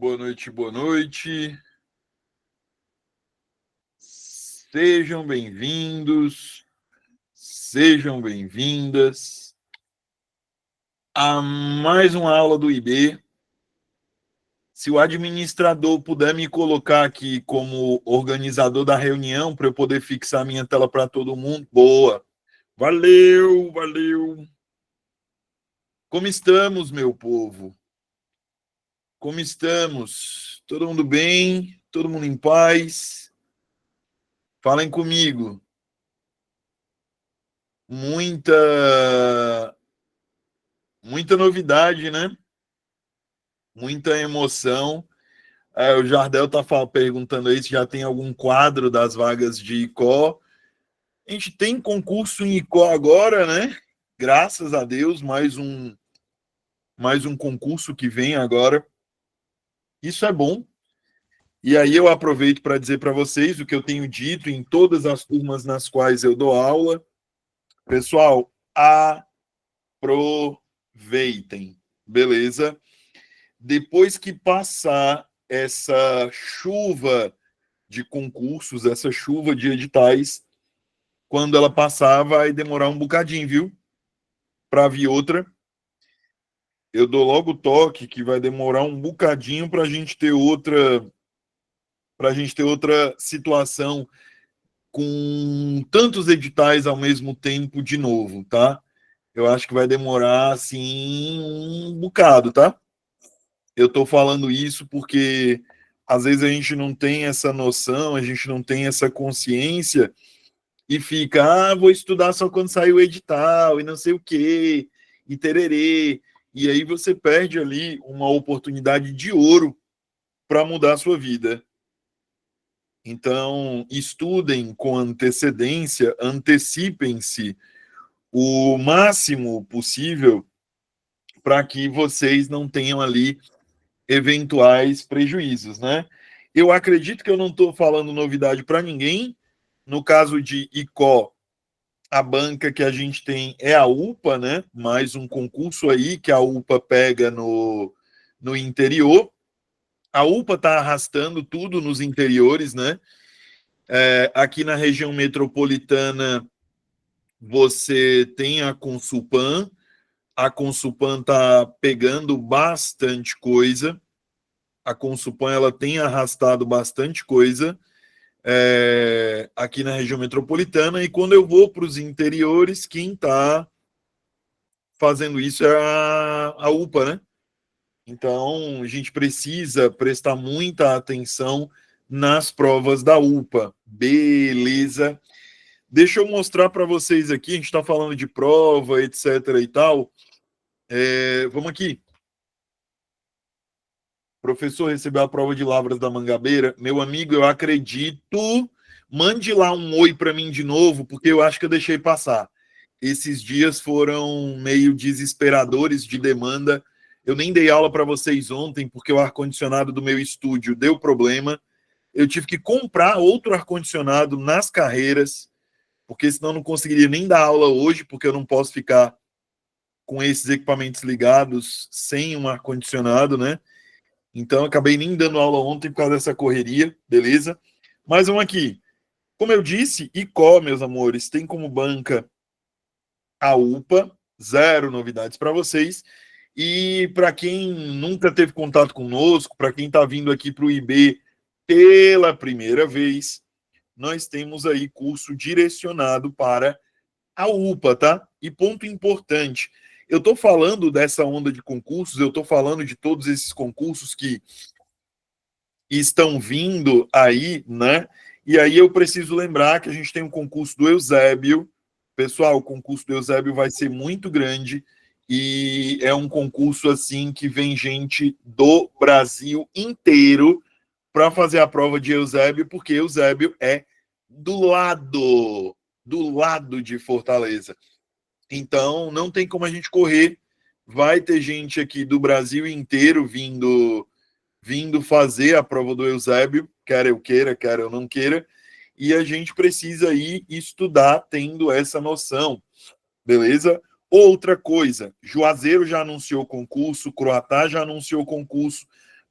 Boa noite, boa noite. Sejam bem-vindos, sejam bem-vindas a mais uma aula do IB. Se o administrador puder me colocar aqui como organizador da reunião para eu poder fixar minha tela para todo mundo, boa. Valeu, valeu. Como estamos, meu povo? Como estamos? Todo mundo bem? Todo mundo em paz? Falem comigo. Muita novidade, né? Muita emoção. O Jardel está perguntando aí se já tem algum quadro das vagas de ICO. A gente tem concurso em ICO agora, né? Graças a Deus, mais um concurso que vem agora. Isso é bom. E aí eu aproveito para dizer para vocês o que eu tenho dito em todas as turmas nas quais eu dou aula. Pessoal, aproveitem, beleza? Depois que passar essa chuva de concursos, essa chuva de editais, quando ela passar, vai demorar um bocadinho, viu? Para vir outra. Eu dou logo o toque que vai demorar um bocadinho para a gente ter outra situação com tantos editais ao mesmo tempo de novo, tá? Eu acho que vai demorar assim um bocado, tá? Eu estou falando isso porque às vezes a gente não tem essa noção, a gente não tem essa consciência e fica, vou estudar só quando sair o edital e não sei o quê, e tererê. E aí você perde ali uma oportunidade de ouro para mudar a sua vida. Então, estudem com antecedência, antecipem-se o máximo possível para que vocês não tenham ali eventuais prejuízos, né? Eu acredito que eu não estou falando novidade para ninguém. No caso de ICO, a banca que a gente tem é a UPA, né? Mais um concurso aí que a UPA pega no interior. A UPA está arrastando tudo nos interiores, né? Aqui na região metropolitana você tem a Consulpan. A Consulpan está pegando bastante coisa. A Consulpan ela tem arrastado bastante coisa aqui na região metropolitana, e quando eu vou para os interiores, quem está fazendo isso é a UPA, né? Então, a gente precisa prestar muita atenção nas provas da UPA. Beleza. Deixa eu mostrar para vocês aqui, a gente está falando de prova, etc. e tal. Vamos aqui. Professor, recebeu a prova de Lavras da Mangabeira. Meu amigo, eu acredito. Mande lá um oi para mim de novo, porque eu acho que eu deixei passar. Esses dias foram meio desesperadores de demanda. Eu nem dei aula para vocês ontem, porque o ar-condicionado do meu estúdio deu problema. Eu tive que comprar outro ar-condicionado nas carreiras, porque senão eu não conseguiria nem dar aula hoje, porque eu não posso ficar com esses equipamentos ligados sem um ar-condicionado, né? Então, acabei nem dando aula ontem por causa dessa correria, beleza? Mas vamos aqui. Como eu disse, ICO, meus amores, tem como banca a UPA, zero novidades para vocês. E para quem nunca teve contato conosco, para quem está vindo aqui para o IB pela primeira vez, nós temos aí curso direcionado para a UPA, tá? E ponto importante, eu estou falando dessa onda de concursos, eu estou falando de todos esses concursos que estão vindo aí, né? E aí eu preciso lembrar que a gente tem um concurso do Eusébio. Pessoal, o concurso do Eusébio vai ser muito grande e é um concurso assim que vem gente do Brasil inteiro para fazer a prova de Eusébio, porque Eusébio é do lado de Fortaleza. Então, não tem como a gente correr. Vai ter gente aqui do Brasil inteiro vindo fazer a prova do Eusébio, quer eu queira, quer eu não queira, e a gente precisa ir estudar tendo essa noção, beleza? Outra coisa, Juazeiro já anunciou concurso, Croatá já anunciou concurso,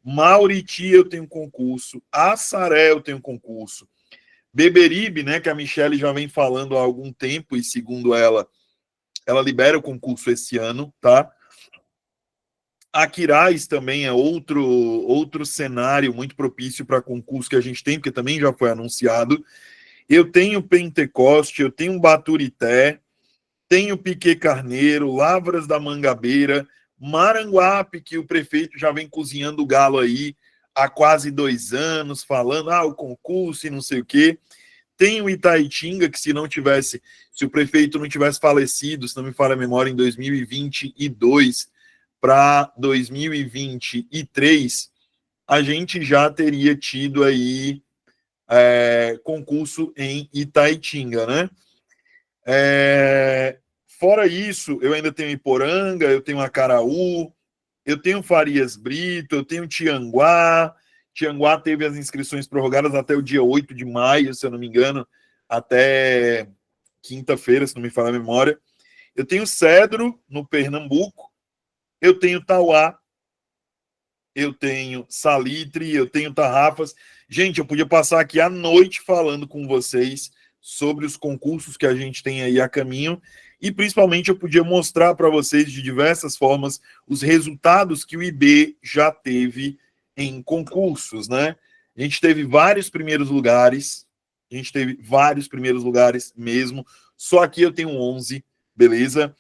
Mauriti eu tenho concurso, Assaré eu tenho concurso, Beberibe, né, que a Michelle já vem falando há algum tempo e segundo ela libera o concurso esse ano, tá? Aquiraz também é outro cenário muito propício para concurso que a gente tem, porque também já foi anunciado. Eu tenho Pentecoste, eu tenho Baturité, tenho Piquet Carneiro, Lavras da Mangabeira, Maranguape, que o prefeito já vem cozinhando o galo aí há quase 2 anos, falando, o concurso e não sei o quê. Tem o Itaitinga, que se o prefeito não tivesse falecido, se não me falha a memória, em 2022 para 2023, a gente já teria tido aí concurso em Itaitinga, né? Fora isso, eu ainda tenho Iporanga, eu tenho Acaraú, eu tenho Farias Brito, eu tenho Tianguá. Tianguá teve as inscrições prorrogadas até o dia 8 de maio, se eu não me engano, até quinta-feira, se não me falha a memória. Eu tenho Cedro, no Pernambuco. Eu tenho Tauá. Eu tenho Salitre, eu tenho Tarrafas. Gente, eu podia passar aqui a noite falando com vocês sobre os concursos que a gente tem aí a caminho e principalmente eu podia mostrar para vocês de diversas formas os resultados que o IB já teve em concursos, né? A gente teve vários primeiros lugares, mesmo. Só aqui eu tenho 11, beleza?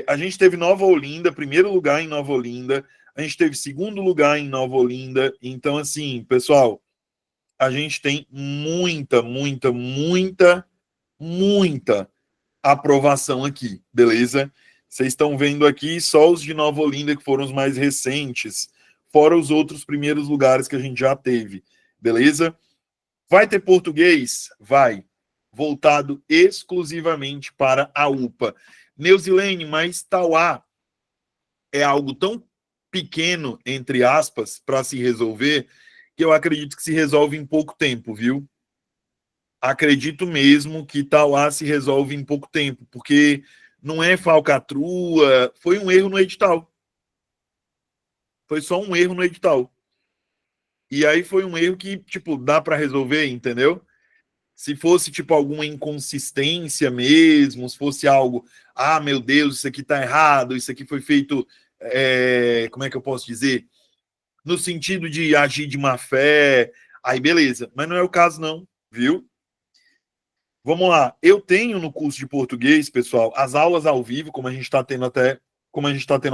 A gente teve Nova Olinda, primeiro lugar em Nova Olinda. A gente teve segundo lugar em Nova Olinda. Então, assim, pessoal, a gente tem muita aprovação aqui, beleza? Vocês estão vendo aqui só os de Nova Olinda, que foram os mais recentes, fora os outros primeiros lugares que a gente já teve, beleza? Vai ter português? Vai. Voltado exclusivamente para a UPA. Neusilene, mas Tauá é algo tão pequeno, entre aspas, para se resolver, que eu acredito que se resolve em pouco tempo, viu? Acredito mesmo que Tauá se resolve em pouco tempo, porque não é falcatrua, foi um erro no edital. Foi só um erro no edital. E aí foi um erro que, tipo, dá para resolver, entendeu? Se fosse, tipo, alguma inconsistência mesmo, se fosse algo, meu Deus, isso aqui tá errado, isso aqui foi feito, como é que eu posso dizer? No sentido de agir de má fé, aí beleza. Mas não é o caso não, viu? Vamos lá. Eu tenho no curso de português, pessoal, as aulas ao vivo, como a gente está tendo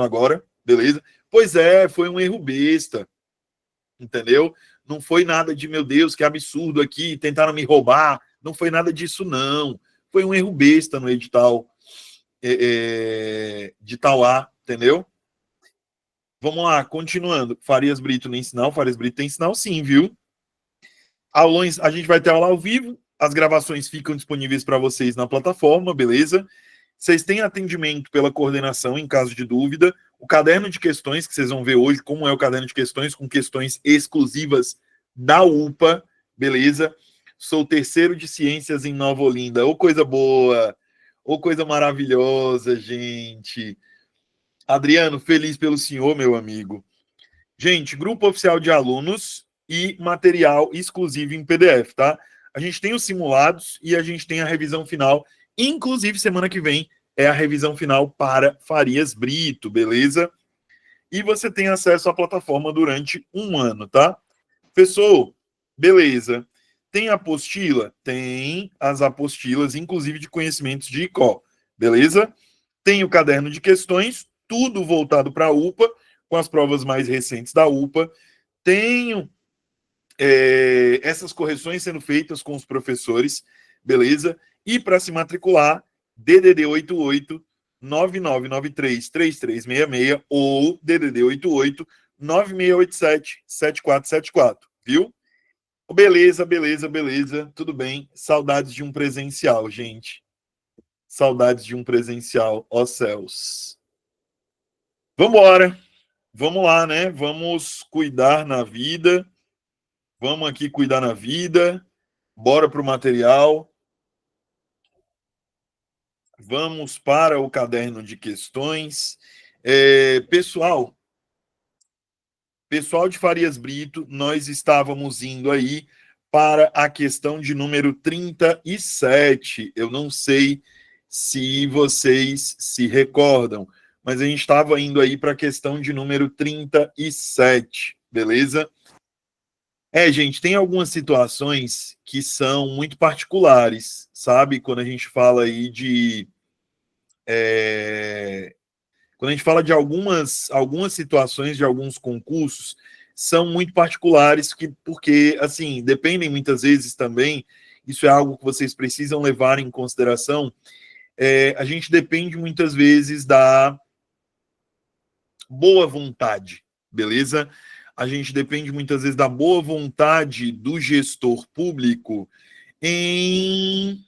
agora, beleza? Pois é, foi um erro besta, entendeu? Não foi nada de, meu Deus, que absurdo aqui, tentaram me roubar. Não foi nada disso, não. Foi um erro besta no edital de Tauá, entendeu? Vamos lá, continuando. Farias Brito nem sinal, Farias Brito tem sinal sim, viu? Aulões, a gente vai ter aula ao vivo, as gravações ficam disponíveis para vocês na plataforma, beleza? Vocês têm atendimento pela coordenação em caso de dúvida. O caderno de questões, que vocês vão ver hoje, como é o caderno de questões, com questões exclusivas da UPA, beleza? Sou terceiro de ciências em Nova Olinda. Ô, coisa boa! Ô, coisa maravilhosa, gente! Adriano, feliz pelo senhor, meu amigo. Gente, grupo oficial de alunos e material exclusivo em PDF, tá? A gente tem os simulados e a gente tem a revisão final. Inclusive, semana que vem é a revisão final para Farias Brito, beleza? E você tem acesso à plataforma durante um ano, tá? Professor, beleza. Tem apostila? Tem as apostilas, inclusive de conhecimentos de ICO, beleza? Tem o caderno de questões, tudo voltado para a UPA, com as provas mais recentes da UPA. Tenho essas correções sendo feitas com os professores, beleza? E para se matricular, DDD 88 9993 3366 ou DDD 88 9687 7474, viu? Beleza. Tudo bem. Saudades de um presencial, gente. Saudades de um presencial, ó céus. Vambora. Vamos lá, né? Vamos cuidar na vida. Vamos aqui cuidar na vida. Bora para o material. Vamos para o caderno de questões. Pessoal, Pessoal de Farias Brito, nós estávamos indo aí para a questão de número 37. Eu não sei se vocês se recordam, mas a gente estava indo aí para a questão de número 37, beleza? Gente, tem algumas situações que são muito particulares, sabe? Quando a gente fala aí de. Quando a gente fala de algumas situações de alguns concursos, são muito particulares, porque, assim, dependem muitas vezes também, isso é algo que vocês precisam levar em consideração, a gente depende muitas vezes da boa vontade, beleza? A gente depende muitas vezes da boa vontade do gestor público em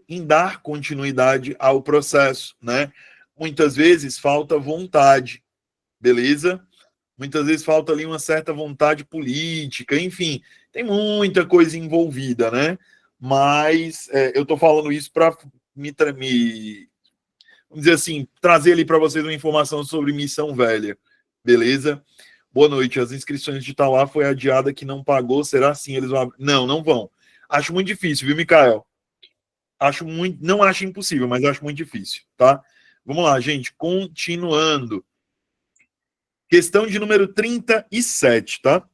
em dar continuidade ao processo, né? Muitas vezes falta vontade, beleza? Muitas vezes falta ali uma certa vontade política, enfim, tem muita coisa envolvida, né? Mas eu estou falando isso para me, vamos dizer assim, trazer ali para vocês uma informação sobre Missão Velha, beleza? Boa noite. As inscrições de Itauá foi adiada que não pagou. Será assim? Eles vão. Não, não vão. Acho muito difícil, viu, Mikael? Acho muito. Não acho impossível, mas acho muito difícil, tá? Vamos lá, gente. Continuando. Questão de número 37, tá?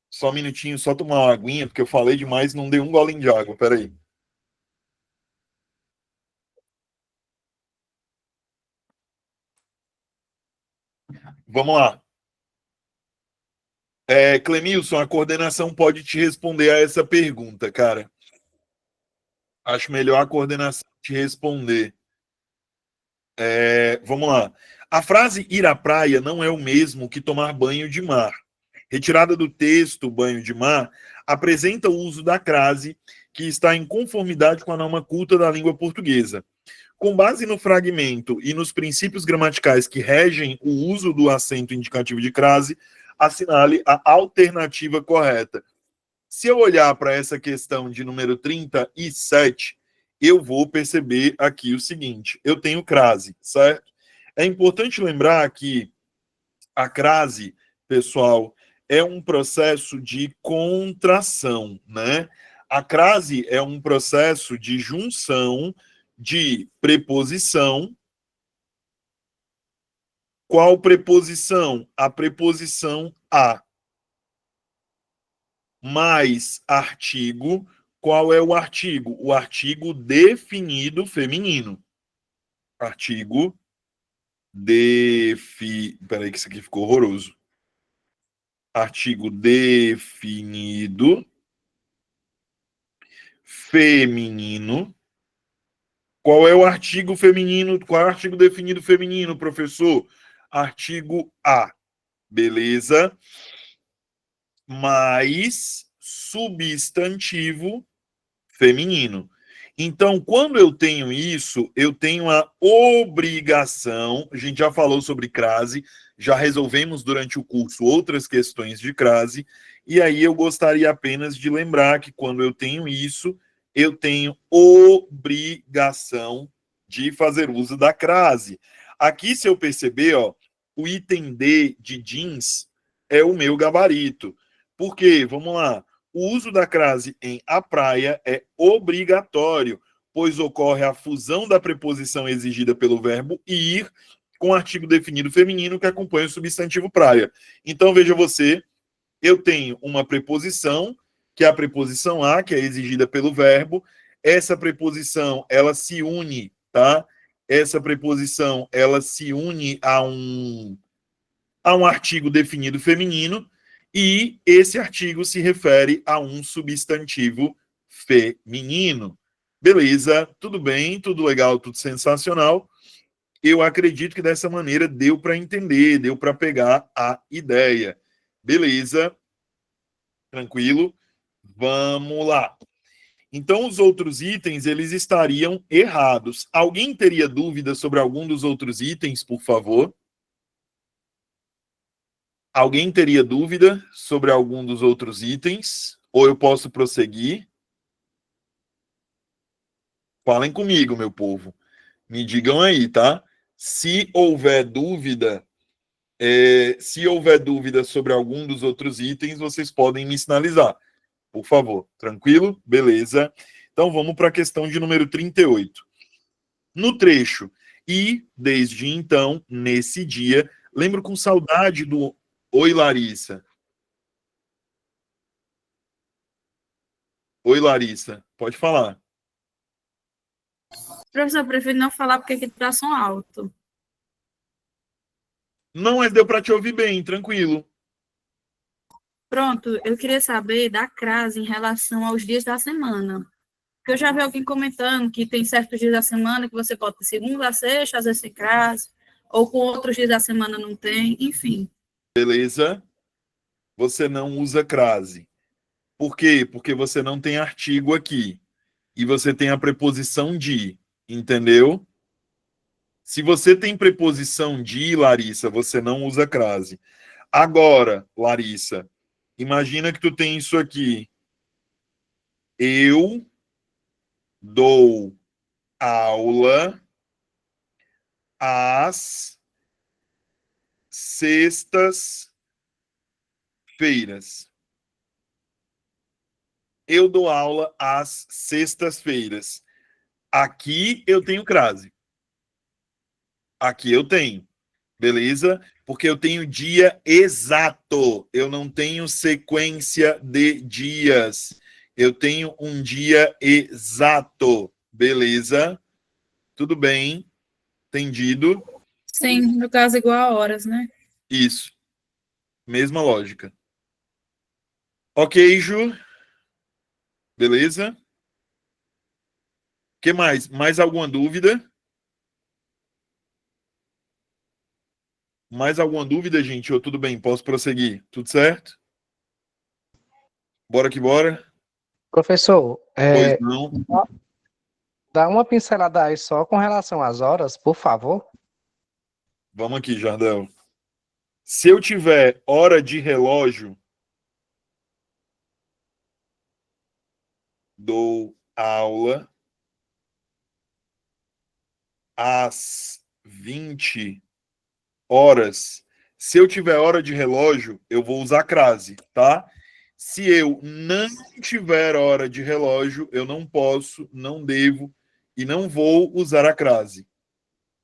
Só um minutinho, só tomar uma aguinha, porque eu falei demais, não dei um golinho de água. Peraí. Vamos lá. Clemilson, a coordenação pode te responder a essa pergunta, cara. Acho melhor a coordenação te responder. Vamos lá. A frase ir à praia não é o mesmo que tomar banho de mar. Retirada do texto banho de mar, apresenta o uso da crase que está em conformidade com a norma culta da língua portuguesa. Com base no fragmento e nos princípios gramaticais que regem o uso do acento indicativo de crase, assinale a alternativa correta. Se eu olhar para essa questão de número 37, eu vou perceber aqui o seguinte: eu tenho crase, certo? É importante lembrar que a crase, pessoal, é um processo de contração, né? A crase é um processo de junção de preposição. Qual preposição? A preposição a mais artigo. Qual é o artigo? O artigo definido feminino. Artigo Peraí, que isso aqui ficou horroroso. Artigo definido feminino. Qual é o artigo feminino? Qual é o artigo definido feminino, professor? Artigo A. Beleza? Mais substantivo feminino. Então, quando eu tenho isso, eu tenho a obrigação. A gente já falou sobre crase, já resolvemos durante o curso outras questões de crase, e aí eu gostaria apenas de lembrar que quando eu tenho isso, eu tenho obrigação de fazer uso da crase. Aqui, se eu perceber, ó, o item D de jeans é o meu gabarito. Por quê? Vamos lá. O uso da crase em a praia é obrigatório, pois ocorre a fusão da preposição exigida pelo verbo ir com o artigo definido feminino que acompanha o substantivo praia. Então, veja você, eu tenho uma preposição, que é a preposição a, que é exigida pelo verbo. Essa preposição, ela se une, tá? Essa preposição, ela se une a um artigo definido feminino, e esse artigo se refere a um substantivo feminino. Beleza, tudo bem, tudo legal, tudo sensacional. Eu acredito que dessa maneira deu para entender, deu para pegar a ideia. Beleza, tranquilo. Vamos lá. Então, os outros itens, eles estariam errados. Alguém teria dúvida sobre algum dos outros itens, por favor? Alguém teria dúvida sobre algum dos outros itens? Ou eu posso prosseguir? Falem comigo, meu povo. Me digam aí, tá? Se houver dúvida, Se houver dúvida sobre algum dos outros itens, vocês podem me sinalizar, por favor. Tranquilo? Beleza. Então vamos para a questão de número 38. No trecho, e desde então, nesse dia, lembro com saudade do Oi, Larissa. Oi, Larissa. Pode falar. Professor, eu prefiro não falar porque aqui tá som alto. Não, mas deu para te ouvir bem, tranquilo. Pronto, eu queria saber da crase em relação aos dias da semana. Porque eu já vi alguém comentando que tem certos dias da semana que você pode ter segunda a sexta, às vezes tem crase, ou com outros dias da semana não tem, enfim. Beleza? Você não usa crase. Por quê? Porque você não tem artigo aqui. E você tem a preposição de, entendeu? Se você tem preposição de, Larissa, você não usa crase. Agora, Larissa, imagina que tu tem isso aqui. Eu dou aula às sextas-feiras. Eu dou aula às sextas-feiras. Aqui eu tenho crase. Aqui eu tenho. Beleza? Porque eu tenho dia exato. Eu não tenho sequência de dias. Eu tenho um dia exato. Beleza? Tudo bem? Entendido? Sim, no caso, igual a horas, né? Isso. Mesma lógica. Ok, Ju. Beleza? O que mais? Mais alguma dúvida? Mais alguma dúvida, gente? Ou tudo bem? Posso prosseguir? Tudo certo? Bora que bora? Professor, Pois não. dá uma pincelada aí só com relação às horas, por favor. Vamos aqui, Jardel. Se eu tiver hora de relógio, dou aula às 20 horas. Se eu tiver hora de relógio, eu vou usar crase, tá? Se eu não tiver hora de relógio, eu não posso, não devo e não vou usar a crase.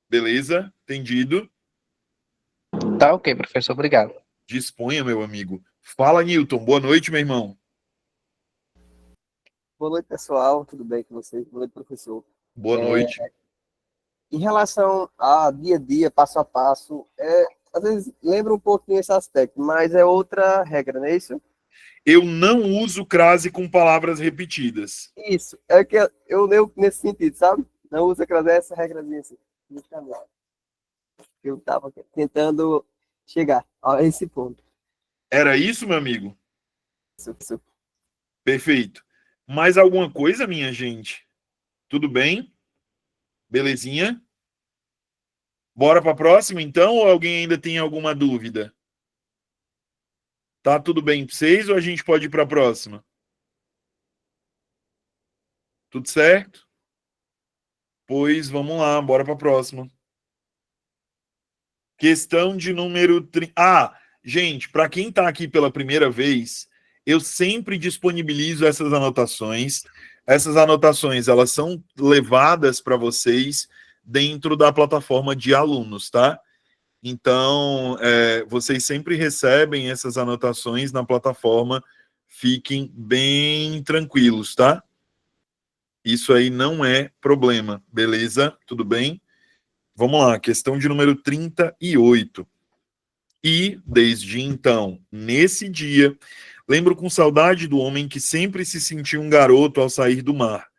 Beleza? Entendido? Tá ok, professor, obrigado. Disponha, meu amigo. Fala, Newton. Boa noite, meu irmão. Boa noite, pessoal. Tudo bem com vocês? Boa noite, professor. Boa noite. Em relação a dia a dia, passo a passo, às vezes lembra um pouquinho esse aspecto, mas é outra regra, não é isso? Eu não uso crase com palavras repetidas. Isso, é que eu leio nesse sentido, sabe? Não usa essa regrazinha assim. Eu estava tentando chegar a esse ponto. Era isso, meu amigo? Isso. Perfeito. Mais alguma coisa, minha gente? Tudo bem? Belezinha? Bora para a próxima, então? Ou alguém ainda tem alguma dúvida? Tá tudo bem para vocês ou a gente pode ir para a próxima? Tudo certo? Pois vamos lá, bora para a próxima. Questão de número 30. Gente, para quem está aqui pela primeira vez, eu sempre disponibilizo essas anotações. Essas anotações, elas são levadas para vocês dentro da plataforma de alunos, tá? Então, vocês sempre recebem essas anotações na plataforma. Fiquem bem tranquilos, tá? Isso aí não é problema, beleza? Tudo bem? Vamos lá, questão de número 38. E, desde então, nesse dia, lembro com saudade do homem que sempre se sentia um garoto ao sair do mar.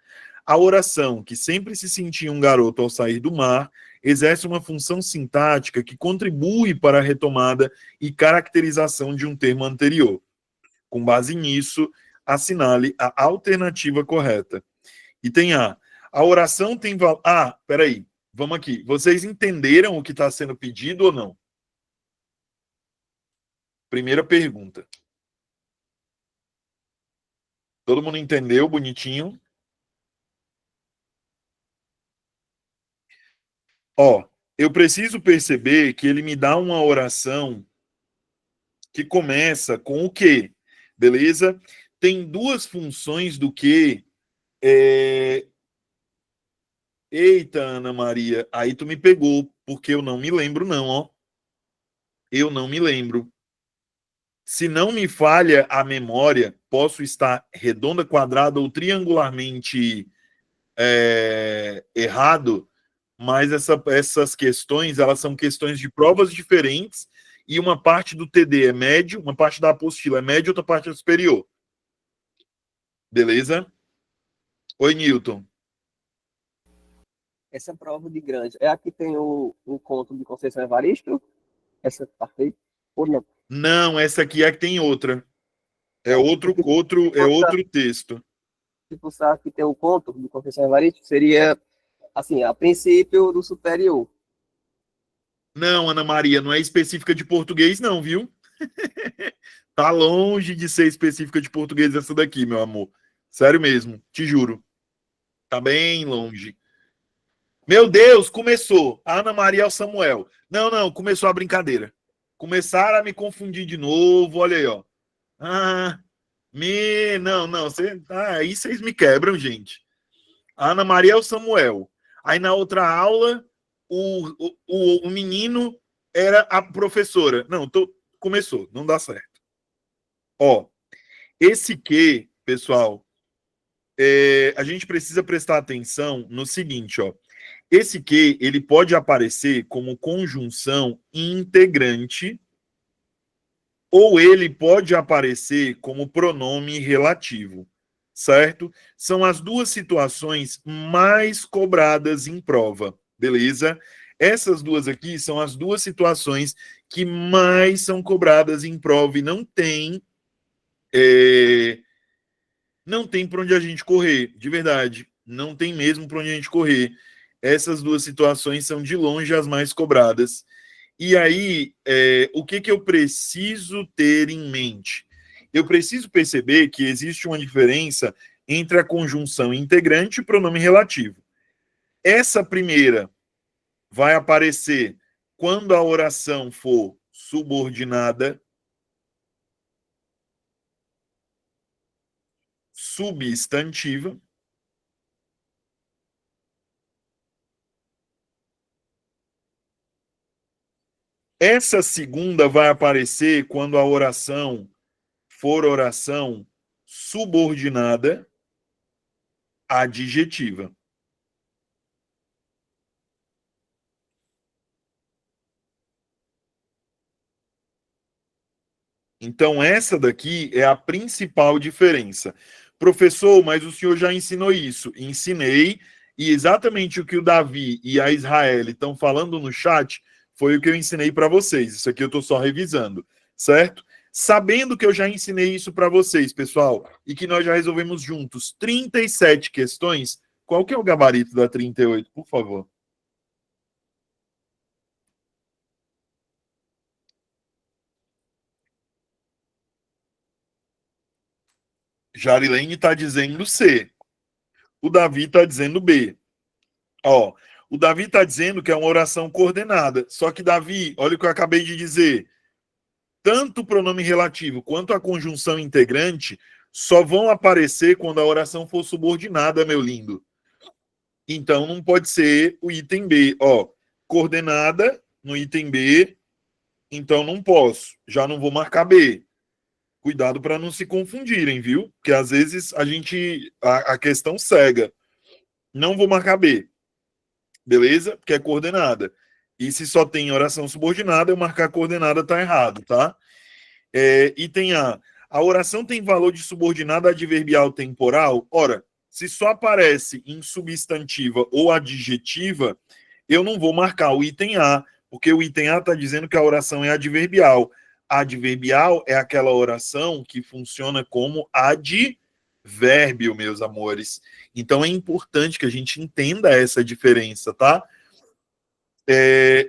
A oração, que sempre se sentia um garoto ao sair do mar, exerce uma função sintática que contribui para a retomada e caracterização de um termo anterior. Com base nisso, assinale a alternativa correta. E tem A. A oração tem... Peraí. Vamos aqui. Vocês entenderam o que está sendo pedido ou não? Primeira pergunta. Todo mundo entendeu, bonitinho? Ó, eu preciso perceber que ele me dá uma oração que começa com o quê? Beleza? Tem duas funções do que. Eita, Ana Maria, aí tu me pegou, porque eu não me lembro, não, ó. Eu não me lembro. Se não me falha a memória, posso estar redonda, quadrada ou triangularmente errado, mas essas questões, elas são questões de provas diferentes e uma parte do TD é médio, uma parte da apostila é médio, outra parte é superior. Beleza? Oi, Newton. Essa prova de grande. É a que tem o conto de Conceição Evaristo? Essa parte aí? Ou não? Não, essa aqui é que tem outra. É Não. outro texto. Se você sabe que tem o conto de Conceição Evaristo, seria, assim, a princípio do superior. Não, Ana Maria, não é específica de português, não, viu? Tá longe de ser específica de português essa daqui, meu amor. Sério mesmo, te juro. Tá bem longe. Meu Deus, começou. A Ana Maria é o Samuel. Não, começou a brincadeira. Começaram a me confundir de novo, olha aí, ó. Aí vocês me quebram, gente. A Ana Maria é o Samuel. Aí na outra aula, o menino era a professora. Não, começou, não dá certo. Ó, esse que, pessoal, a gente precisa prestar atenção no seguinte, ó. Esse que, ele pode aparecer como conjunção integrante ou ele pode aparecer como pronome relativo, certo? São as duas situações mais cobradas em prova, beleza? Essas duas aqui são as duas situações que mais são cobradas em prova e não tem para onde a gente correr, de verdade. Não tem mesmo para onde a gente correr. Essas duas situações são de longe as mais cobradas. E aí, o que eu preciso ter em mente? Eu preciso perceber que existe uma diferença entre a conjunção integrante e o pronome relativo. Essa primeira vai aparecer quando a oração for subordinada, substantiva. Essa segunda vai aparecer quando a oração for oração subordinada adjetiva. Então, essa daqui é a principal diferença. Professor, mas o senhor já ensinou isso? Ensinei, e exatamente o que o Davi e a Israel estão falando no chat foi o que eu ensinei para vocês. Isso aqui eu estou só revisando, certo? Sabendo que eu já ensinei isso para vocês, pessoal, e que nós já resolvemos juntos 37 questões, qual que é o gabarito da 38, por favor? Jarilene está dizendo C. O Davi está dizendo B. Ó, o Davi está dizendo que é uma oração coordenada. Só que, Davi, olha o que eu acabei de dizer. Tanto o pronome relativo quanto a conjunção integrante só vão aparecer quando a oração for subordinada, meu lindo. Então, não pode ser o item B. Ó, coordenada no item B, então não posso. Já não vou marcar B. Cuidado para não se confundirem, viu? Porque às vezes a questão cega. Não vou marcar B. Beleza? Porque é coordenada. E se só tem oração subordinada, eu marcar coordenada tá errado, tá? Item A. A oração tem valor de subordinada adverbial temporal? Ora, se só aparece em substantiva ou adjetiva, eu não vou marcar o item A, porque o item A está dizendo que a oração é adverbial. Adverbial é aquela oração que funciona como advérbio, meus amores. Então é importante que a gente entenda essa diferença, tá?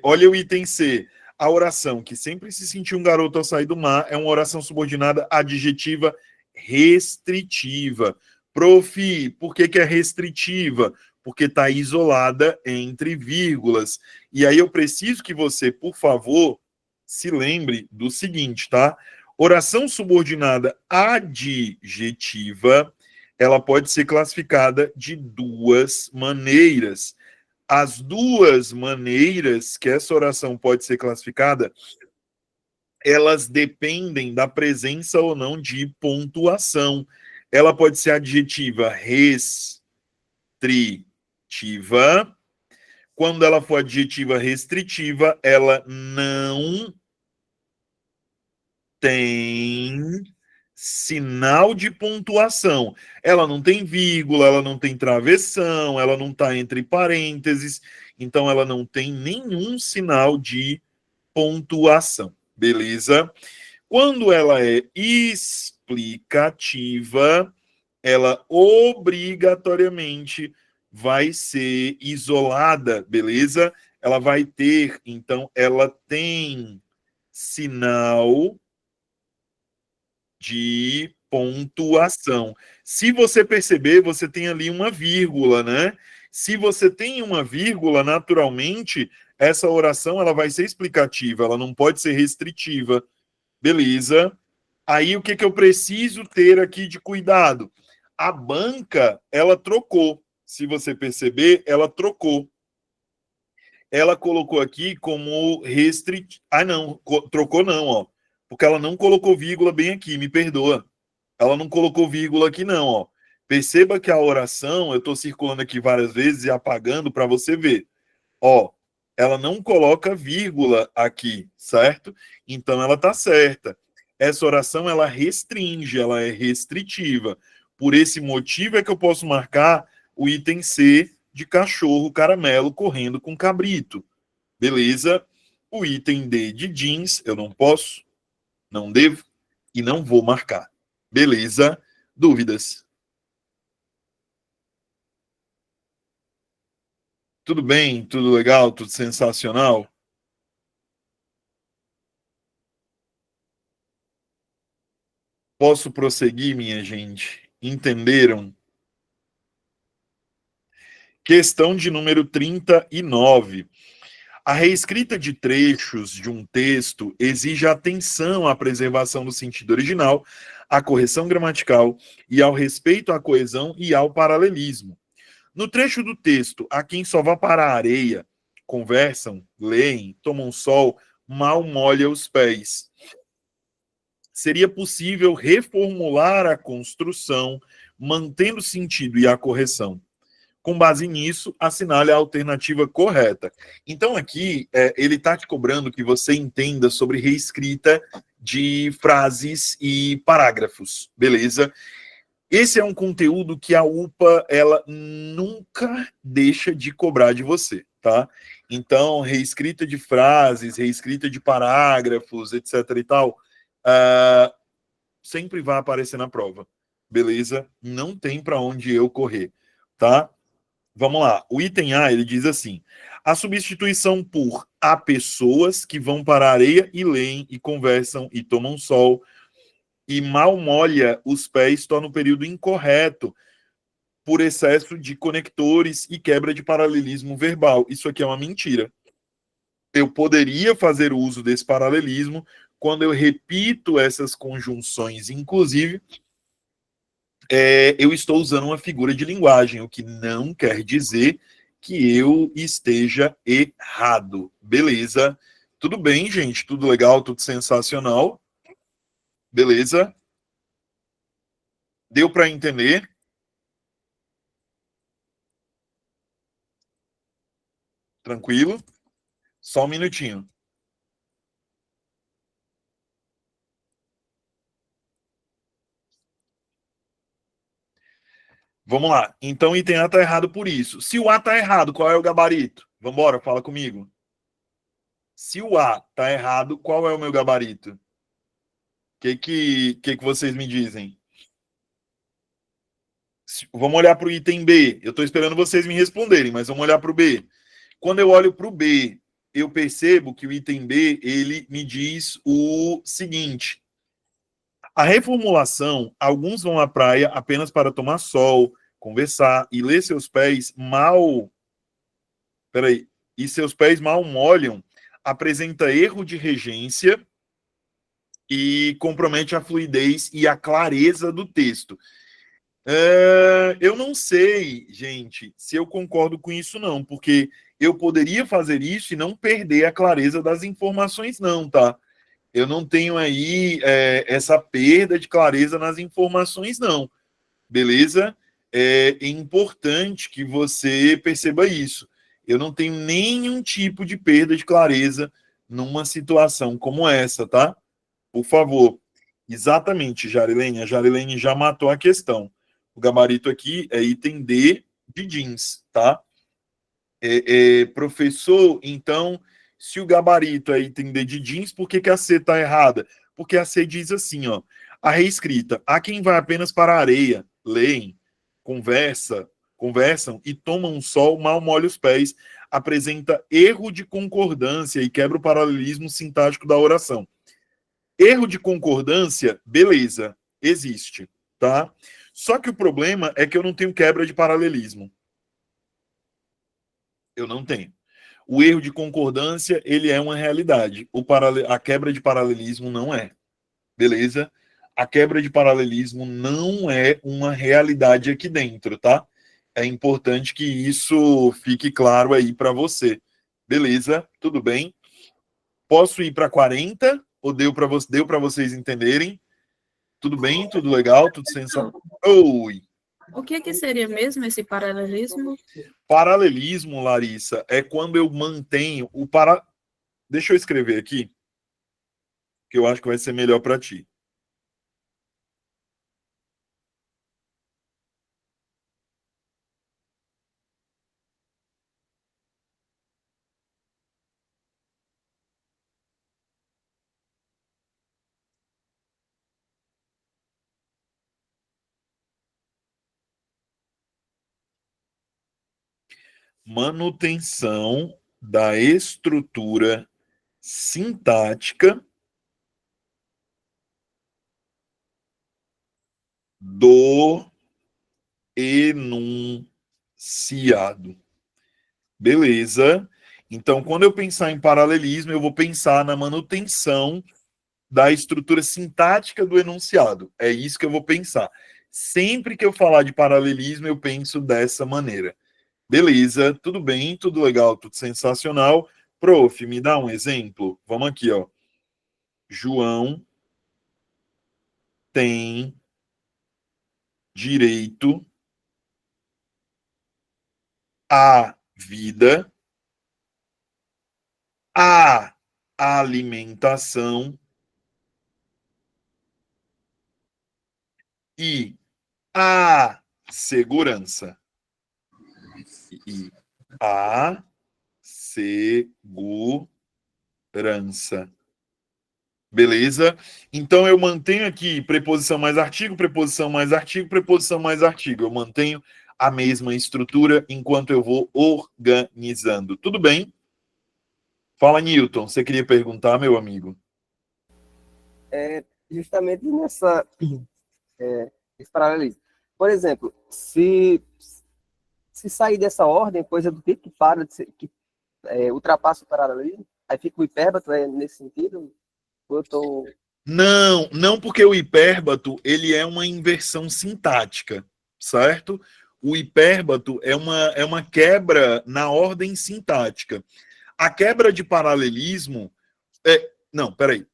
Olha o item C. A oração que sempre se sentiu um garoto ao sair do mar é uma oração subordinada adjetiva restritiva. Prof, por que é restritiva? porque está isolada entre vírgulas. E aí eu preciso que você, por favor, se lembre do seguinte, tá? Oração subordinada adjetiva, ela pode ser classificada de duas maneiras. As duas maneiras que essa oração pode ser classificada, elas dependem da presença ou não de pontuação. Ela pode ser adjetiva restritiva. Quando ela for adjetiva restritiva, ela não tem sinal de pontuação. Ela não tem vírgula, ela não tem travessão, ela não está entre parênteses, então ela não tem nenhum sinal de pontuação, beleza? Quando ela é explicativa, ela obrigatoriamente vai ser isolada, beleza? Ela vai ter, então, ela tem sinal de pontuação. Se você perceber, você tem ali uma vírgula, né? Se você tem uma vírgula, naturalmente, essa oração ela vai ser explicativa, ela não pode ser restritiva. Beleza? Aí o que eu preciso ter aqui de cuidado? A banca, ela trocou. Se você perceber, ela trocou. Ela colocou aqui como restritivo. Ah, não, trocou não, ó. Porque ela não colocou vírgula bem aqui, me perdoa. Ela não colocou vírgula aqui não, ó. Perceba que a oração, eu estou circulando aqui várias vezes e apagando para você ver. Ó, ela não coloca vírgula aqui, certo? Então ela está certa. Essa oração, ela restringe, ela é restritiva. Por esse motivo é que eu posso marcar o item C de cachorro caramelo correndo com cabrito. Beleza? O item D de jeans, eu não posso, não devo e não vou marcar. Beleza? Dúvidas? Tudo bem? Tudo legal? Tudo sensacional? Posso prosseguir, minha gente? Entenderam? Questão de número 39. A reescrita de trechos de um texto exige atenção à preservação do sentido original, à correção gramatical e ao respeito à coesão e ao paralelismo. No trecho do texto, há quem só vá para a areia, conversam, leem, tomam sol, mal molha os pés. Seria possível reformular a construção, mantendo o sentido e a correção. Com base nisso, assinale a alternativa correta. Então, aqui, ele está te cobrando que você entenda sobre reescrita de frases e parágrafos, beleza? Esse é um conteúdo que a UPA, ela nunca deixa de cobrar de você, tá? Então, reescrita de frases, reescrita de parágrafos, etc e tal, sempre vai aparecer na prova, beleza? Não tem para onde eu correr, tá? Vamos lá. O item A, ele diz assim: a substituição por há pessoas que vão para a areia e leem e conversam e tomam sol e mal molha os pés torna o período incorreto por excesso de conectores e quebra de paralelismo verbal. Isso aqui é uma mentira. Eu poderia fazer uso desse paralelismo quando eu repito essas conjunções, inclusive, eu estou usando uma figura de linguagem, o que não quer dizer que eu esteja errado. Beleza? Tudo bem, gente? Tudo legal? Tudo sensacional? Beleza? Deu para entender? Tranquilo? Só um minutinho. Vamos lá. Então, o item A está errado por isso. Se o A está errado, qual é o gabarito? Vamos embora, fala comigo. Se o A está errado, qual é o meu gabarito? O que vocês me dizem? Vamos olhar para o item B. Eu estou esperando vocês me responderem, mas vamos olhar para o B. Quando eu olho para o B, eu percebo que o item B, ele me diz o seguinte: a reformulação, alguns vão à praia apenas para tomar sol, conversar, e ler seus pés mal... Peraí. E seus pés mal molham, apresenta erro de regência e compromete a fluidez e a clareza do texto. Eu não sei, gente, se eu concordo com isso, não, porque eu poderia fazer isso e não perder a clareza das informações, não, tá? Eu não tenho aí essa perda de clareza nas informações, não. Beleza? É importante que você perceba isso. Eu não tenho nenhum tipo de perda de clareza numa situação como essa, tá? Por favor. Exatamente, Jarilene. A Jarilene já matou a questão. O gabarito aqui é item D de jeans, tá? Professor, então, se o gabarito é item D de jeans, por que a C está errada? Porque a C diz assim, ó, a reescrita, há quem vai apenas para a areia, leem, conversam e tomam um sol, mal molha os pés, apresenta erro de concordância e quebra o paralelismo sintático da oração. Erro de concordância, beleza, existe, tá? Só que o problema é que eu não tenho quebra de paralelismo. Eu não tenho. O erro de concordância, ele é uma realidade. A quebra de paralelismo não é. Beleza? A quebra de paralelismo não é uma realidade aqui dentro, tá? É importante que isso fique claro aí para você. Beleza? Tudo bem? Posso ir para 40? Ou deu para vocês entenderem? Tudo bem? Tudo legal? Tudo sensacional? Oi! O que seria mesmo esse paralelismo? Paralelismo, Larissa, é quando eu mantenho o Deixa eu escrever aqui, que eu acho que vai ser melhor para ti. Manutenção da estrutura sintática do enunciado. Beleza? Então, quando eu pensar em paralelismo, eu vou pensar na manutenção da estrutura sintática do enunciado. É isso que eu vou pensar. Sempre que eu falar de paralelismo, eu penso dessa maneira. Beleza, tudo bem, tudo legal, tudo sensacional. Prof, me dá um exemplo? Vamos aqui, ó. João tem direito à vida, à alimentação e à segurança. E à segurança. Beleza? Então eu mantenho aqui preposição mais artigo, preposição mais artigo, preposição mais artigo. Eu mantenho a mesma estrutura enquanto eu vou organizando. Tudo bem? Fala, Newton. Você queria perguntar, meu amigo? Justamente esse paralelismo. Por exemplo, se sair dessa ordem, coisa do tipo que para de ser, que ultrapassa o paralelismo, aí fica o hipérbato, nesse sentido? Eu tô... Não, não, porque o hipérbato ele é uma inversão sintática, certo? O hipérbato é uma quebra na ordem sintática. A quebra de paralelismo não, peraí.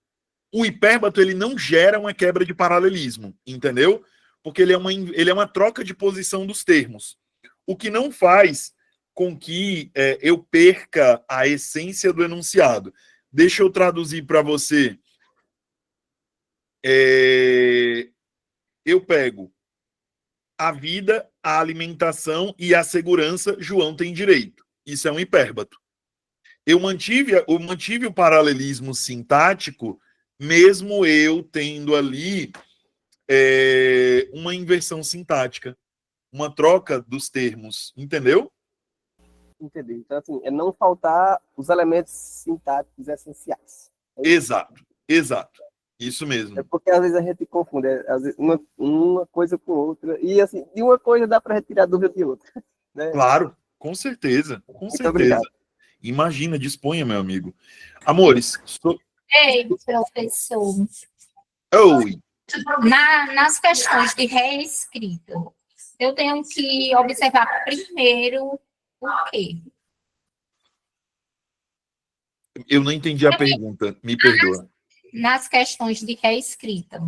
O hipérbato ele não gera uma quebra de paralelismo, entendeu? Porque ele é uma troca de posição dos termos. O que não faz com que eu perca a essência do enunciado. Deixa eu traduzir para você. Eu pego a vida, a alimentação e a segurança, João tem direito. Isso é um hipérbato. Eu mantive o paralelismo sintático, mesmo eu tendo ali uma inversão sintática, uma troca dos termos, entendeu? Entendi. Então, assim, é não faltar os elementos sintáticos essenciais. Exato, exato. Isso É mesmo. porque às vezes a gente confunde às vezes, uma coisa com outra. E assim, de uma coisa dá para retirar dúvida de outra. Né? Claro, com certeza, com Muito certeza. obrigado. Imagina, disponha, meu amigo. Amores, Ei, professor, oi, nas questões de reescrita, eu tenho que observar primeiro o quê? eu não entendi a pergunta, me perdoa. Nas questões de reescrita.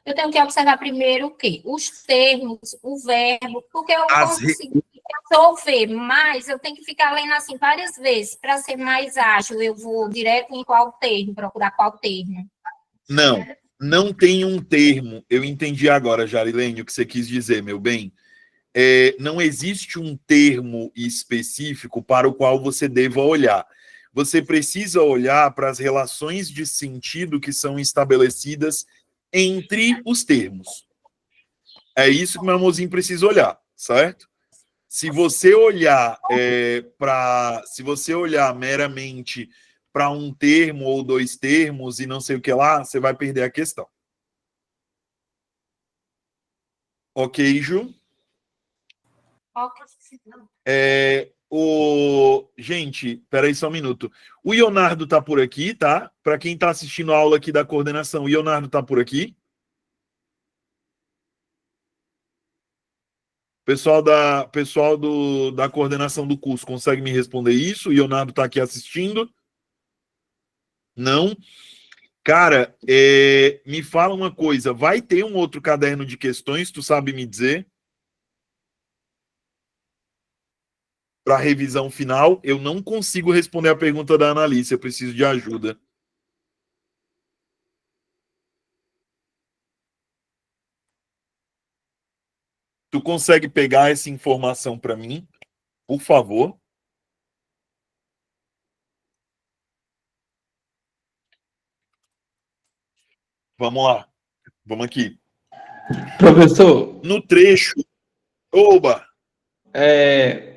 Eu tenho que observar primeiro o quê? Os termos, o verbo, porque eu consigo resolver, mas eu tenho que ficar lendo assim várias vezes para ser mais ágil. Eu vou direto em qual termo, procurar qual termo. Não, não tem um termo. Eu entendi agora, Jarilene, o que você quis dizer, meu bem. Não existe um termo específico para o qual você deva olhar. Você precisa olhar para as relações de sentido que são estabelecidas entre os termos. É isso que meu amorzinho precisa olhar, certo? Se você olhar se você olhar meramente para um termo ou dois termos e não sei o que lá, você vai perder a questão. Ok, Ju? Gente, peraí só um minuto. O Leonardo tá por aqui, tá? Para quem tá assistindo a aula aqui da coordenação, o Leonardo tá por aqui. Pessoal da coordenação do curso consegue me responder isso? O Leonardo tá aqui assistindo? Não? Cara, me fala uma coisa. Vai ter um outro caderno de questões, tu sabe me dizer? Para revisão final, eu não consigo responder a pergunta da Annalise, eu preciso de ajuda. Tu consegue pegar essa informação para mim, por favor? Vamos lá. Vamos aqui. Professor, No trecho. Oba!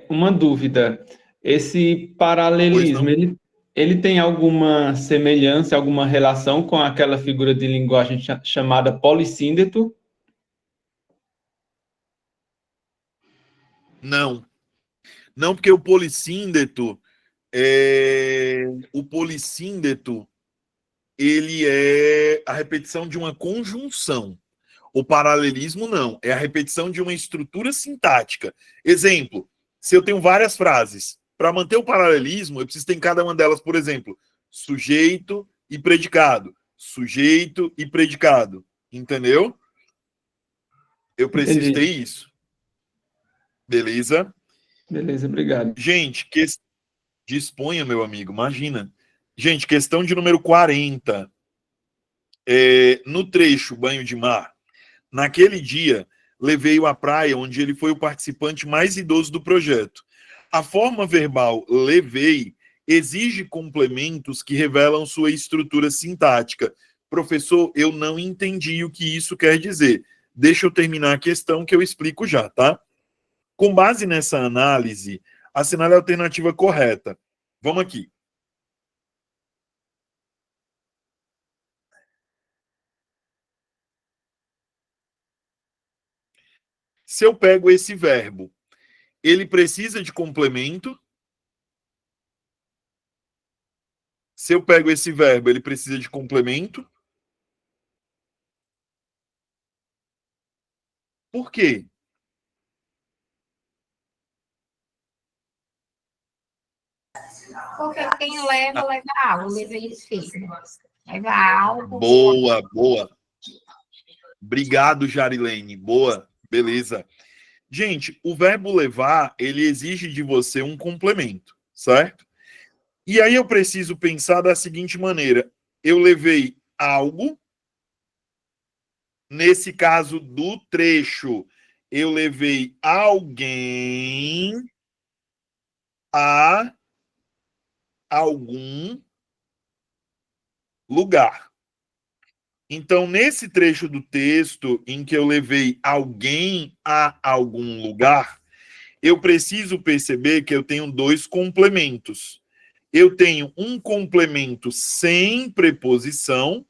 uma dúvida. Esse Pois paralelismo, não? ele tem alguma semelhança, alguma relação com aquela figura de linguagem chamada polissíndeto? Não. Não, porque o polissíndeto, ele é a repetição de uma conjunção. O paralelismo não, é a repetição de uma estrutura sintática. Exemplo, se eu tenho várias frases, para manter o paralelismo, eu preciso ter em cada uma delas, por exemplo, sujeito e predicado. Sujeito e predicado. Entendeu? Eu preciso ter Entendi. isso. Beleza? Beleza, obrigado. Gente, disponha, meu amigo, imagina. Gente, questão de número 40. No trecho Banho de Mar. Naquele dia, levei-o à praia, onde ele foi o participante mais idoso do projeto. A forma verbal levei exige complementos que revelam sua estrutura sintática. Professor, eu não entendi o que isso quer dizer. Deixa eu terminar a questão que eu explico já, tá? Com base nessa análise, assinale a alternativa correta. Vamos aqui. Se eu pego esse verbo, ele precisa de complemento. Se eu pego esse verbo, ele precisa de complemento. Por quê? Porque quem leva, leva algo. Levei esse filho. Leva algo. Boa, boa. Obrigado, Jarilene. Boa, beleza. Gente, o verbo levar, ele exige de você um complemento, certo? E aí eu preciso pensar da seguinte maneira. Eu levei algo, nesse caso do trecho, eu levei alguém a algum lugar. Então, nesse trecho do texto em que eu levei alguém a algum lugar, eu preciso perceber que eu tenho dois complementos. Eu tenho um complemento sem preposição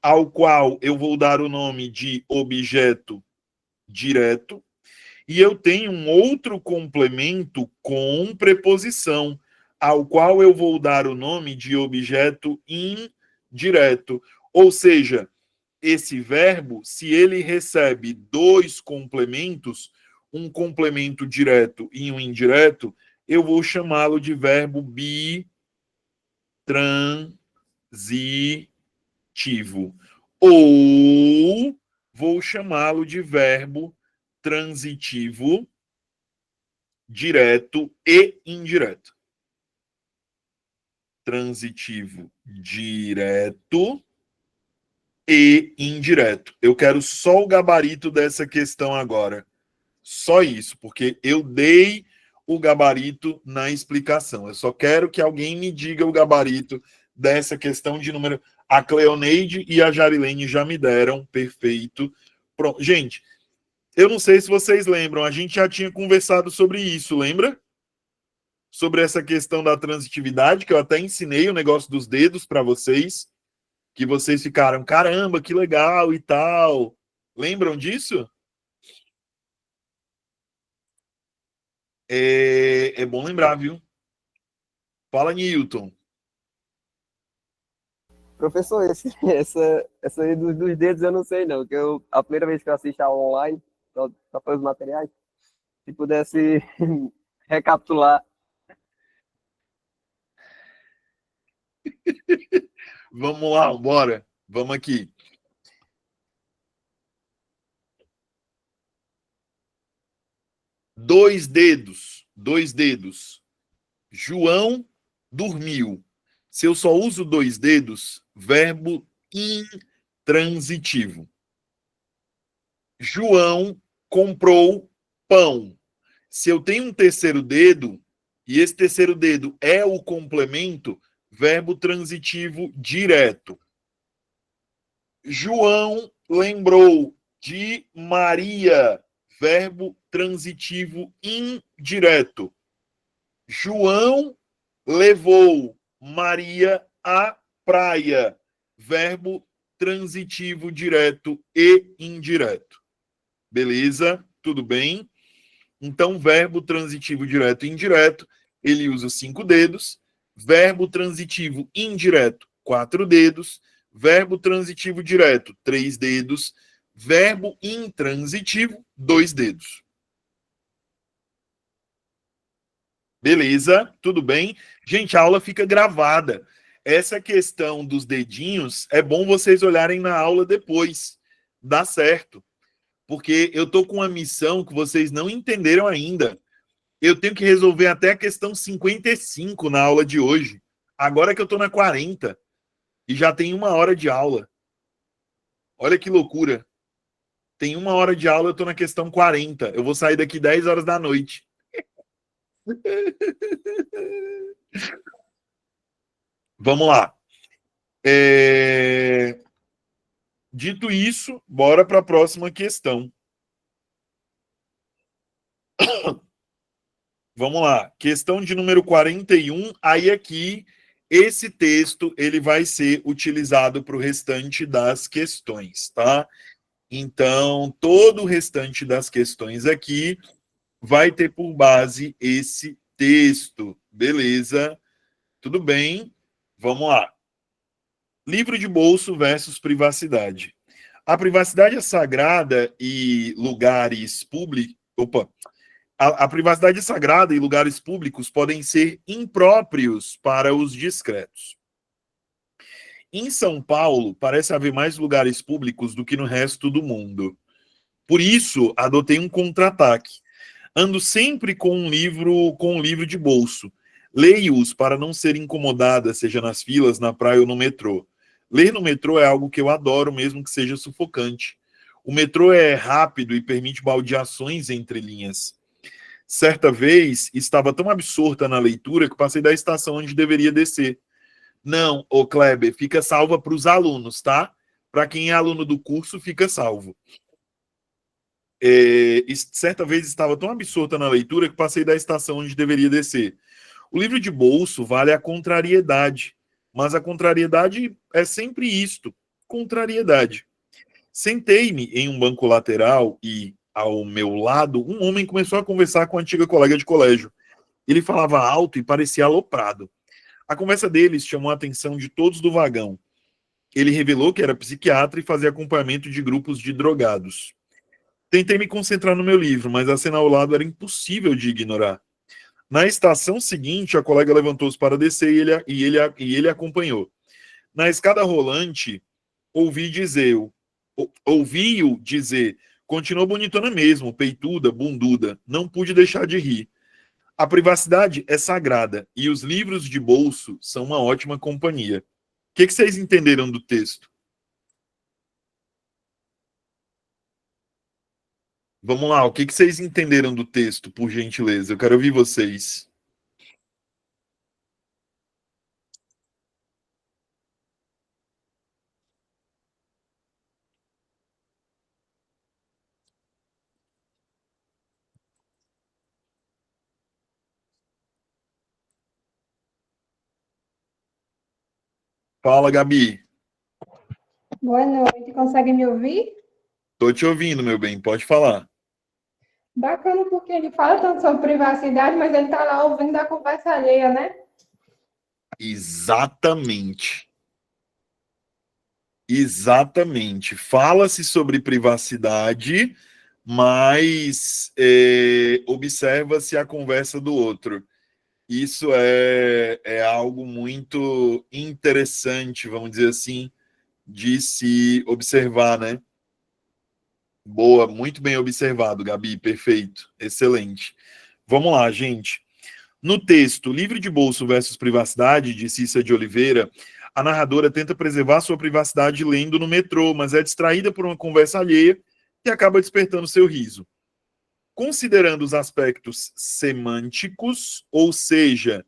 ao qual eu vou dar o nome de objeto direto, e eu tenho um outro complemento com preposição, ao qual eu vou dar o nome de objeto indireto. Ou seja, esse verbo, se ele recebe dois complementos, um complemento direto e um indireto, eu vou chamá-lo de verbo bitransitivo. Ou vou chamá-lo de verbo transitivo direto e indireto. Transitivo direto e indireto. Eu quero só o gabarito dessa questão agora. Só isso, porque eu dei o gabarito na explicação. Eu só quero que alguém me diga o gabarito dessa questão de número. A Cleoneide e a Jarilene já me deram. Perfeito. Pronto. Gente, eu não sei se vocês lembram, a gente já tinha conversado sobre isso, lembra? Sobre essa questão da transitividade, que eu até ensinei o negócio dos dedos para vocês, que vocês ficaram, caramba, que legal e tal. Lembram disso? É bom lembrar, viu? Fala, Newton. Professor, essa aí dos dedos eu não sei não, que a primeira vez que eu assisti a online, só para os materiais, se pudesse recapitular. Vamos lá, bora. Vamos aqui. Dois dedos. João dormiu. Se eu só uso dois dedos, verbo intransitivo. João comprou pão. Se eu tenho um terceiro dedo, e esse terceiro dedo é o complemento, verbo transitivo direto. João lembrou de Maria, verbo transitivo indireto. João levou Maria à praia, verbo transitivo direto e indireto. Beleza? Tudo bem? Então, verbo transitivo direto e indireto, ele usa 5 dedos. Verbo transitivo indireto, 4 dedos. Verbo transitivo direto, 3 dedos. Verbo intransitivo, 2 dedos. Beleza? Tudo bem? Gente, a aula fica gravada. Essa questão dos dedinhos, é bom vocês olharem na aula depois. Dá certo. Porque eu tô com uma missão que vocês não entenderam ainda. Eu tenho que resolver até a questão 55 na aula de hoje. Agora que eu tô na 40 e já tem 1 hora de aula. Olha que loucura. Tem 1 hora de aula, eu tô na questão 40. Eu vou sair daqui 10 horas da noite. Vamos lá. Dito isso, bora para a próxima questão. Vamos lá. Questão de número 41. Aí aqui, esse texto ele vai ser utilizado para o restante das questões, tá? Então, todo o restante das questões aqui vai ter por base esse texto. Beleza? Tudo bem? Vamos lá. Livro de bolso versus privacidade. A privacidade é sagrada e lugares públicos... A privacidade é sagrada e lugares públicos podem ser impróprios para os discretos. Em São Paulo, parece haver mais lugares públicos do que no resto do mundo. Por isso, adotei um contra-ataque. Ando sempre com um livro de bolso. Leio-os para não ser incomodada, seja nas filas, na praia ou no metrô. Ler no metrô é algo que eu adoro, mesmo que seja sufocante. O metrô é rápido e permite baldeações entre linhas. Certa vez, estava tão absorta na leitura que passei da estação onde deveria descer. Não, ô Kleber, fica salva para os alunos, tá? Para quem é aluno do curso, fica salvo. Certa vez estava tão absorta na leitura que passei da estação onde deveria descer. O livro de bolso vale a contrariedade, mas a contrariedade é sempre isto. contrariedade. Sentei-me em um banco lateral e, ao meu lado, um homem começou a conversar com a antiga colega de colégio. Ele falava alto e parecia aloprado. A conversa deles chamou a atenção de todos do vagão. Ele revelou que era psiquiatra e fazia acompanhamento de grupos de drogados. Tentei me concentrar no meu livro, mas a cena ao lado era impossível de ignorar. Na estação seguinte, a colega levantou-se para descer e ele acompanhou. Na escada rolante, ouvi-o dizer, continuou bonitona mesmo, peituda, bunduda, não pude deixar de rir. A privacidade é sagrada e os livros de bolso são uma ótima companhia. O que vocês entenderam do texto? Vamos lá, o que vocês entenderam do texto, por gentileza? Eu quero ouvir vocês. Fala, Gabi. Boa noite, consegue me ouvir? Tô te ouvindo, meu bem, pode falar. Bacana porque ele fala tanto sobre privacidade, mas ele tá lá ouvindo da conversa alheia, né? Exatamente. Exatamente. Fala-se sobre privacidade, mas observa-se a conversa do outro. Isso é algo muito interessante, vamos dizer assim, de se observar, né? Boa, muito bem observado, Gabi, perfeito, excelente. Vamos lá, gente. No texto Livre de Bolso versus Privacidade, de Cissa de Oliveira, a narradora tenta preservar sua privacidade lendo no metrô, mas é distraída por uma conversa alheia que acaba despertando seu riso. Considerando os aspectos semânticos, ou seja,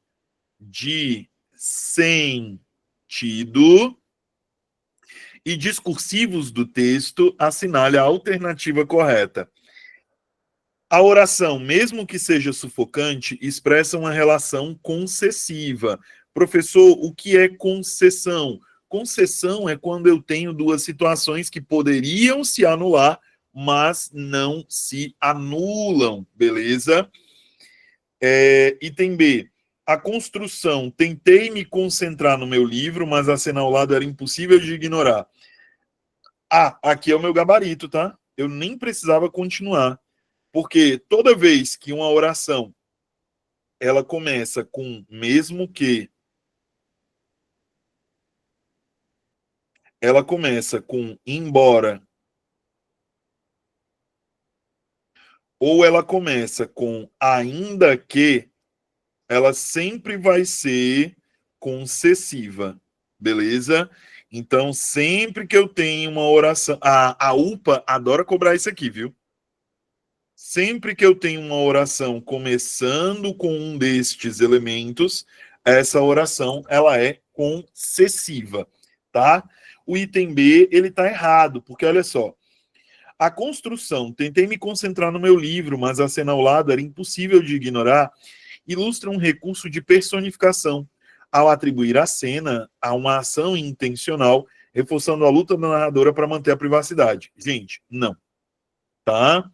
de sentido, e discursivos do texto, assinale a alternativa correta. A oração, mesmo que seja sufocante, expressa uma relação concessiva. Professor, o que é concessão? Concessão é quando eu tenho duas situações que poderiam se anular, mas não se anulam, beleza? Item B. A construção. Tentei me concentrar no meu livro, mas a cena ao lado era impossível de ignorar. Aqui é o meu gabarito, tá? Eu nem precisava continuar. Porque toda vez que uma oração ela começa com mesmo que, ela começa com embora, ou ela começa com ainda que, ela sempre vai ser concessiva, beleza? Então, sempre que eu tenho uma oração... A UPA adora cobrar isso aqui, viu? Sempre que eu tenho uma oração começando com um destes elementos, essa oração ela é concessiva, tá? O item B, ele tá errado, porque olha só, a construção, tentei me concentrar no meu livro, mas a cena ao lado era impossível de ignorar, ilustra um recurso de personificação, ao atribuir a cena a uma ação intencional, reforçando a luta da narradora para manter a privacidade. Gente, não. Tá?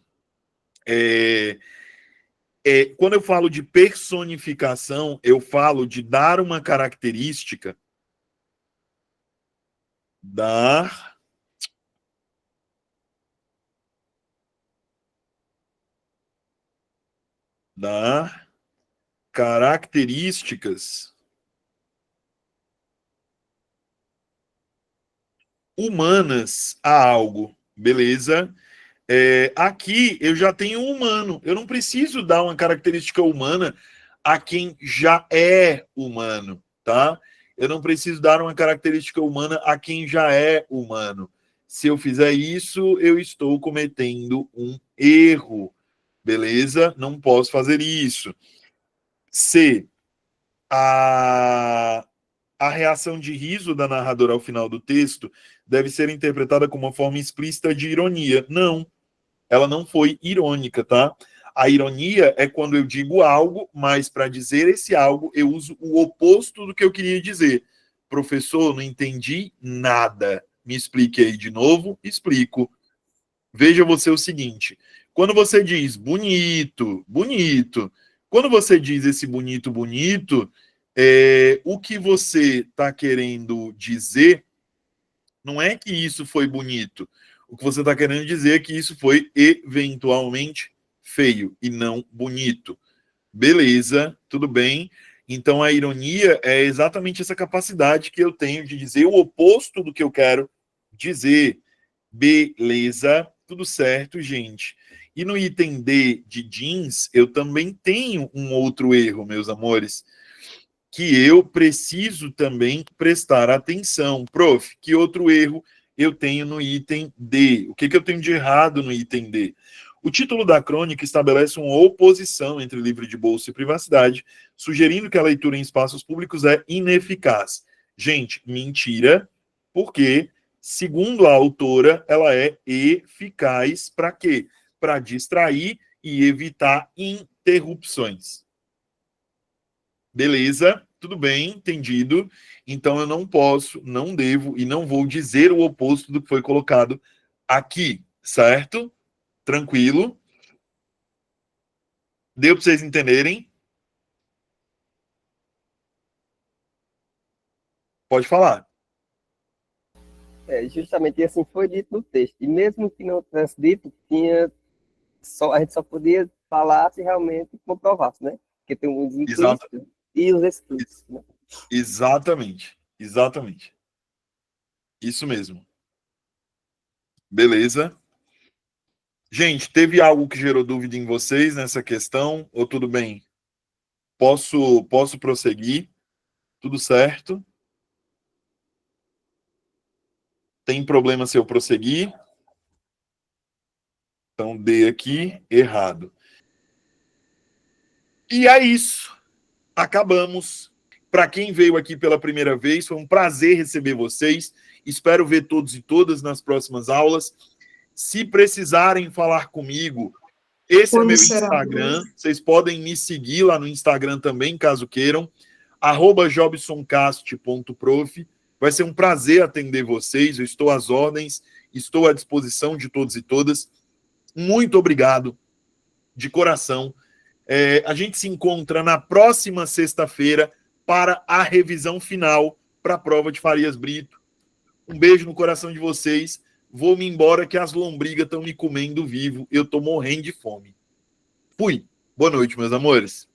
Quando eu falo de personificação, eu falo de dar uma característica, dar características humanas a algo, beleza? Aqui eu já tenho um humano, eu não preciso dar uma característica humana a quem já é humano, tá? Eu não preciso dar uma característica humana a quem já é humano. Se eu fizer isso, eu estou cometendo um erro, beleza? Não posso fazer isso. C. A reação de riso da narradora ao final do texto deve ser interpretada como uma forma explícita de ironia. Não, ela não foi irônica, tá? A ironia é quando eu digo algo, mas para dizer esse algo eu uso o oposto do que eu queria dizer. Professor, não entendi nada. Me explique aí de novo. Explico. Veja você o seguinte. Quando você diz bonito, bonito. Quando você diz esse bonito, bonito, o que você está querendo dizer não é que isso foi bonito. O que você está querendo dizer é que isso foi eventualmente feio e não bonito. Beleza, tudo bem. Então a ironia é exatamente essa capacidade que eu tenho de dizer o oposto do que eu quero dizer. Beleza, tudo certo, gente. E no item D de jeans, eu também tenho um outro erro, meus amores, que eu preciso também prestar atenção. Prof, que outro erro eu tenho no item D? O que eu tenho de errado no item D? O título da crônica estabelece uma oposição entre livre de bolso e privacidade, sugerindo que a leitura em espaços públicos é ineficaz. Gente, mentira, porque, segundo a autora, ela é eficaz para quê? Para distrair e evitar interrupções. Beleza, tudo bem, entendido. Então eu não posso, não devo e não vou dizer o oposto do que foi colocado aqui, certo? Tranquilo. Deu para vocês entenderem? Pode falar. Justamente assim foi dito no texto. E mesmo que não tivesse dito, a gente só podia falar se realmente comprovasse, né? Porque tem os implícitos e os explícitos, né? Exatamente. Exatamente. Isso mesmo. Beleza. Gente, teve algo que gerou dúvida em vocês nessa questão? Ou tudo bem? Posso prosseguir? Tudo certo? Tem problema se eu prosseguir? Então, D aqui, errado. E é isso. Acabamos. Para quem veio aqui pela primeira vez, foi um prazer receber vocês. Espero ver todos e todas nas próximas aulas. Se precisarem falar comigo, esse é meu Instagram. Vocês podem me seguir lá no Instagram também, caso queiram. @jobsoncast.prof. Vai ser um prazer atender vocês. Eu estou às ordens, estou à disposição de todos e todas. Muito obrigado, de coração. A gente se encontra na próxima sexta-feira para a revisão final para a prova de Farias Brito. Um beijo no coração de vocês. Vou-me embora que as lombrigas estão me comendo vivo. Eu estou morrendo de fome. Fui. Boa noite, meus amores.